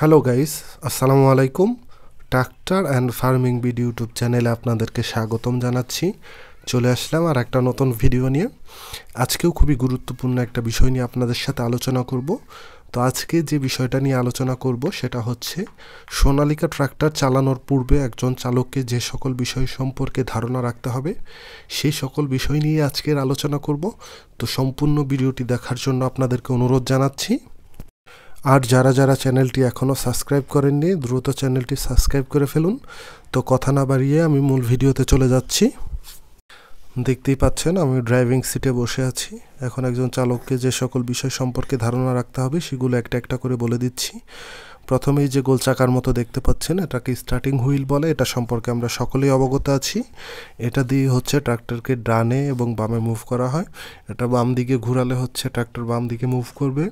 Hello guys, আসসালামু আলাইকুম। Tractor and farming BD YouTube চ্যানেলে আপনাদেরকে স্বাগতম জানাচ্ছি। চলে আসলাম আর একটা নতুন ভিডিও নিয়ে। আজকেও খুবই গুরুত্বপূর্ণ একটা বিষয় নিয়ে আপনাদের সাথে আলোচনা করব। তো আজকে যে বিষয়টা নিয়ে আলোচনা করব সেটা হচ্ছে সোনালিকা ট্রাক্টর চালানোর পূর্বে একজন চালককে যে সকল বিষয় সম্পর্কে ধারণা রাখতে হবে সেই সকল বিষয় নিয়ে আজকের আলোচনা করব। তো সম্পূর্ণ ভিডিওটি দেখার জন্য আপনাদেরকে অনুরোধ জানাচ্ছি। আর যারা চ্যানেলটি এখনও সাবস্ক্রাইব করেননি দ্রুত চ্যানেলটি সাবস্ক্রাইব করে ফেলুন। তো কথা না বাড়িয়ে আমি মূল ভিডিওতে চলে যাচ্ছি। দেখতেই পাচ্ছেন আমি ড্রাইভিং সিটে বসে আছি। এখন একজন চালককে যে সকল বিষয় সম্পর্কে ধারণা রাখতে হবে সেগুলো একটা একটা করে বলে দিচ্ছি। প্রথমেই যে গোল চাকার মতো দেখতে পাচ্ছেন এটাকে স্টার্টিং হুইল বলে। এটা সম্পর্কে আমরা সকলেই অবগত আছি। এটা দিয়ে হচ্ছে ট্রাক্টরকে ডানে এবং বামে মুভ করা হয়। এটা বাম দিকে ঘোরালে হচ্ছে ট্রাক্টর বাম দিকে মুভ করবে,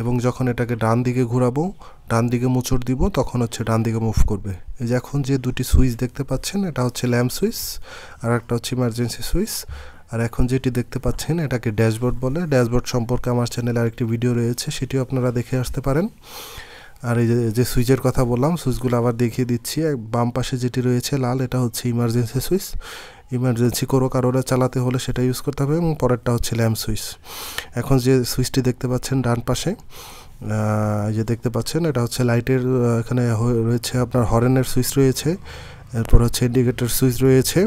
এবং যখন এটাকে ডান দিকে ঘোরাবো, ডান দিকে মোচড় দিব, তখন হচ্ছে ডান দিকে মুভ করবে। এই যে এখন যে দুটি সুইচ দেখতে পাচ্ছেন এটা হচ্ছে ল্যাম্প সুইচ আর একটা হচ্ছে ইমার্জেন্সি সুইচ। আর এখন যেটি দেখতে পাচ্ছেন এটাকে ড্যাশবোর্ড বলে। ড্যাশবোর্ড সম্পর্কে আমার চ্যানেলে আরেকটি ভিডিও রয়েছে, সেটিও আপনারা দেখে আসতে পারেন। আর এই যে সুইচের কথা বললাম, সুইচগুলো আবার দেখিয়ে দিচ্ছি। বাম পাশে যেটি রয়েছে লাল, এটা হচ্ছে ইমার্জেন্সি সুইচ। ইমার্জেন্সি কোনো কারণে চালাতে হলে সেটা ইউজ করতে হবে, এবং পরেরটা হচ্ছে ল্যাম্প সুইচ। এখন যে সুইচটি দেখতে পাচ্ছেন ডান পাশে, যে দেখতে পাচ্ছেন এটা হচ্ছে লাইটের, এখানে রয়েছে আপনার হর্নের সুইচ রয়েছে, এরপর হচ্ছে ইন্ডিকেটর সুইচ রয়েছে,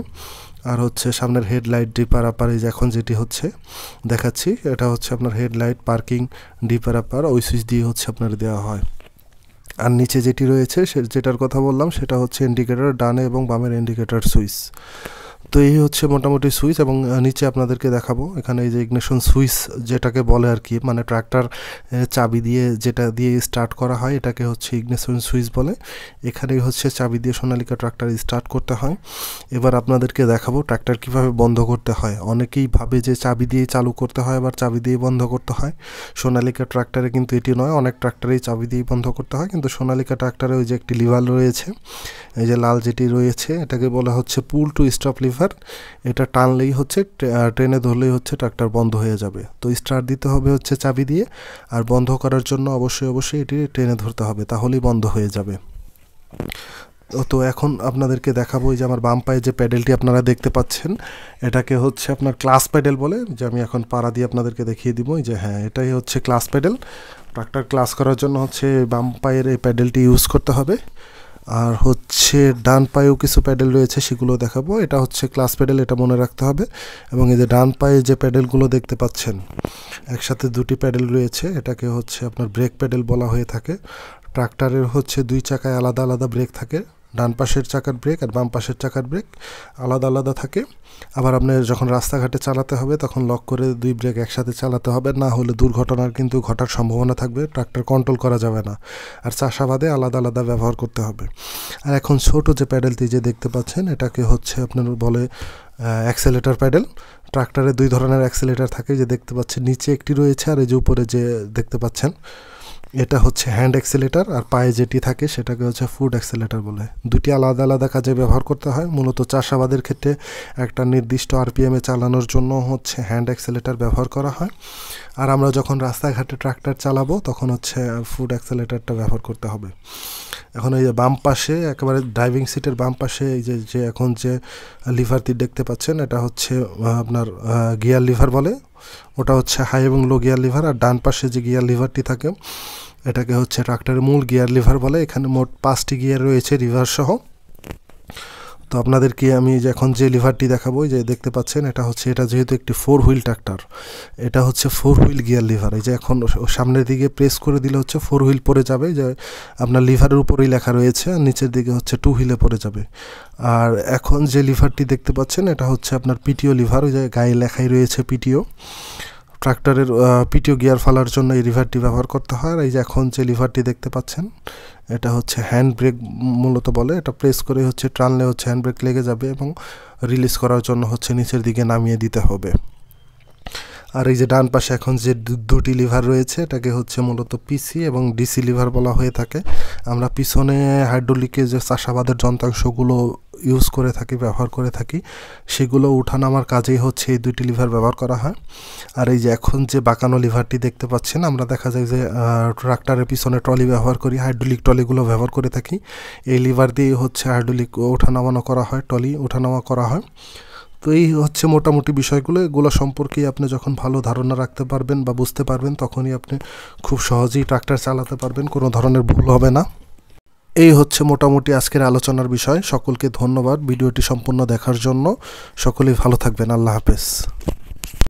আর হচ্ছে সামনের হেডলাইট ডিপার আপার। এই যে এখন যেটি হচ্ছে দেখাচ্ছি এটা হচ্ছে আপনার হেডলাইট, পার্কিং, ডিপার আপার, ওই সুইচ দিয়ে হচ্ছে আপনার দেওয়া হয়। আর নিচে যেটি রয়েছে যেটার কথা বললাম সেটা হচ্ছে ইন্ডিকেটর, ডানে এবং বামের ইন্ডিকেটর সুইচ। তো এই হচ্ছে মোটামুটি সুইচ। এবং নিচে আপনাদেরকে দেখাবো এখানে এই যে ইগনিশন সুইচ যেটাকে বলে আর কি, মানে ট্রাক্টর চাবি দিয়ে যেটা দিয়ে স্টার্ট করা হয় এটাকে হচ্ছে ইগনিশন সুইচ বলে। এখানেই হচ্ছে চাবি দিয়ে সোনালিকা ট্রাক্টর স্টার্ট করতে হয়। এবার আপনাদেরকে দেখাবো ট্রাক্টর কিভাবে বন্ধ করতে হয়। অনেকেই ভাবে যে চাবি দিয়ে চালু করতে হয় আবার চাবি দিয়ে বন্ধ করতে হয়। সোনালিকা ট্রাক্টরে কিন্তু এটি নয়, অনেক ট্রাক্টরেই চাবি দিয়ে বন্ধ করতে হয়, কিন্তু সোনালিকা ট্রাক্টরে ওই যে একটি লিভার রয়েছে, এই যে লাল যেটি রয়েছে এটাকে বলা হচ্ছে পুল টু স্টপ লিভার। এটা টানলেই হচ্ছে, ট্রেনে ধরলেই হচ্ছে ট্রাক্টর বন্ধ হয়ে যাবে। তো স্টার্ট দিতে হবে হচ্ছে চাবি দিয়ে, আর বন্ধ করার জন্য অবশ্যই এটি ট্রেনে ধরতে হবে, তাহলেই বন্ধ হয়ে যাবে। তো এখন আপনাদেরকে দেখাবো এই যে আমার বাম পায়ে যে প্যাডেলটি আপনারা দেখতে পাচ্ছেন এটাকে হচ্ছে আপনার ক্লাস প্যাডেল বলে। যে আমি এখন পাড়া দিয়ে আপনাদেরকে দেখিয়ে দিব, যে হ্যাঁ এটাই হচ্ছে ক্লাস প্যাডেল। ট্রাক্টর ক্লাস করার জন্য হচ্ছে বাম পায়ের এই প্যাডেলটি ইউজ করতে হবে। আর হচ্ছে ডান পায়েও কিছু প্যাডেল রয়েছে, সেগুলো দেখাবো। এটা হচ্ছে ক্লাস প্যাডেল, এটা মনে রাখতে হবে। এবং এই যে ডান পায়ে যে প্যাডেলগুলো দেখতে পাচ্ছেন একসাথে দুটি প্যাডেল রয়েছে, এটাকে হচ্ছে আপনার ব্রেক প্যাডেল বলা হয়ে থাকে। ট্রাক্টরের হচ্ছে দুই চাকায় আলাদা আলাদা ব্রেক থাকে, ডান পাশের চাকার ব্রেক আর বাম পাশের চাকার ব্রেক আলাদা আলাদা থাকে। আবার আপনার যখন রাস্তাঘাটে চালাতে হবে তখন লক করে দুই ব্রেক একসাথে চালাতে হবে, না হলে দুর্ঘটনার কিন্তু ঘটার সম্ভাবনা থাকবে, ট্রাক্টর কন্ট্রোল করা যাবে না। আর চাষাবাদে আলাদা আলাদা ব্যবহার করতে হবে। আর এখন ছোট যে প্যাডেলটি যে দেখতে পাচ্ছেন এটাকে হচ্ছে আপনার বলে অ্যাক্সেলেটর প্যাডেল। ট্রাক্টরে দুই ধরনের অ্যাক্সেলেটর থাকে, যে দেখতে পাচ্ছেন নিচে একটি রয়েছে, আর এই যে উপরে যে দেখতে পাচ্ছেন এটা হচ্ছে হ্যান্ড অ্যাক্সেলেটর, আর পায়ে যেটি থাকে সেটাকে হচ্ছে ফুট অ্যাক্সেলেটর বলে। দুটি আলাদা আলাদা কাজে ব্যবহার করতে হয়। মূলত চাষাবাদের ক্ষেত্রে একটা নির্দিষ্ট আরপিএমে চালানোর জন্য হচ্ছে হ্যান্ড অ্যাক্সেলেটর ব্যবহার করা হয়। আর আমরা যখন রাস্তাঘাটে ট্রাক্টর চালাবো তখন হচ্ছে ফুট অ্যাক্সেলেটরটা ব্যবহার করতে হবে। এখন এই যে বাম পাশে একেবারে ড্রাইভিং সিটের বাম পাশে এই যে এখন যে লিভারটি দেখতে পাচ্ছেন এটা হচ্ছে আপনার গিয়ার লিভার বলে। ওটা হচ্ছে হাই এবং লো গিয়ার লিভার। আর ডান পাশে যে গিয়ার লিভারটি থাকে এটাকে হচ্ছে ট্রাক্টরের মূল গিয়ার লিভার বলে। এখানে মোট 5টি গিয়ার রয়েছে রিভার সহ। তো আপনাদেরকে আমি এখন যে লিভারটি দেখাবো, যে দেখতে পাচ্ছেন এটা যেহেতু একটি 4 হুইল ট্রাক্টর, এটা হচ্ছে 4 হুইল গিয়ার লিভার। এই যে এখন সামনের দিকে প্রেস করে দিলে হচ্ছে 4 হুইল পড়ে যাবে, যে আপনার লিভারের উপরেই লেখা রয়েছে, আর নিচের দিকে হচ্ছে 2 হুইলে পড়ে যাবে। আর এখন যে লিভারটি দেখতে পাচ্ছেন এটা হচ্ছে আপনার পিটিও লিভার, ওই যে গায়ে লেখাই রয়েছে পিটিও। ট্রাক্টরের পিটিও গিয়ার ফালার জন্য এই লিভারটি ব্যবহার করতে হয়। আর এই যে এখন যে লিভারটি দেখতে পাচ্ছেন এটা হচ্ছে হ্যান্ড ব্রেক মূলত বলে। এটা প্রেস করে হচ্ছে টানলে হচ্ছে হ্যান্ড ব্রেক লেগে যাবে, এবং রিলিজ করার জন্য হচ্ছে নিচের দিকে নামিয়ে দিতে হবে। আর এই যে ডান পাশে এখন যে দুটি লিভার রয়েছে এটাকে হচ্ছে মূলত পিসি এবং ডিসি লিভার বলা হয়ে থাকে। আমরা পিছনে হাইড্রোলিকে যে চাষাবাদের যন্ত্রাংশগুলো ইউজ করে থাকি, ব্যবহার করে থাকি, সেগুলো উঠানামার কাজেই হচ্ছে এই দুইটি লিভার ব্যবহার করা হয়। আর এই যে এখন যে বাঁকানো লিভারটি দেখতে পাচ্ছেন, আমরা দেখা যায় যে ট্রাক্টরের পিছনে ট্রলি ব্যবহার করি, হাইড্রোলিক ট্রলিগুলো ব্যবহার করে থাকি। এই লিভার দিয়ে হচ্ছে হাইড্রোলিক ওঠানামানো করা হয়, ট্রলি ওঠানামা করা হয়। তো এই হচ্ছে মোটামুটি বিষয়গুলো। এগুলো সম্পর্কে আপনি যখন ভালো ধারণা রাখতে পারবেন বা বুঝতে পারবেন, তখনই আপনি খুব সহজেই ট্রাক্টর চালাতে পারবেন, কোনো ধরনের ভুল হবে না। এই হচ্ছে মোটামুটি আজকের আলোচনার বিষয়। সকলকে ধন্যবাদ ভিডিওটি সম্পূর্ণ দেখার জন্য। সকলেই ভালো থাকবেন। আল্লাহ হাফেজ।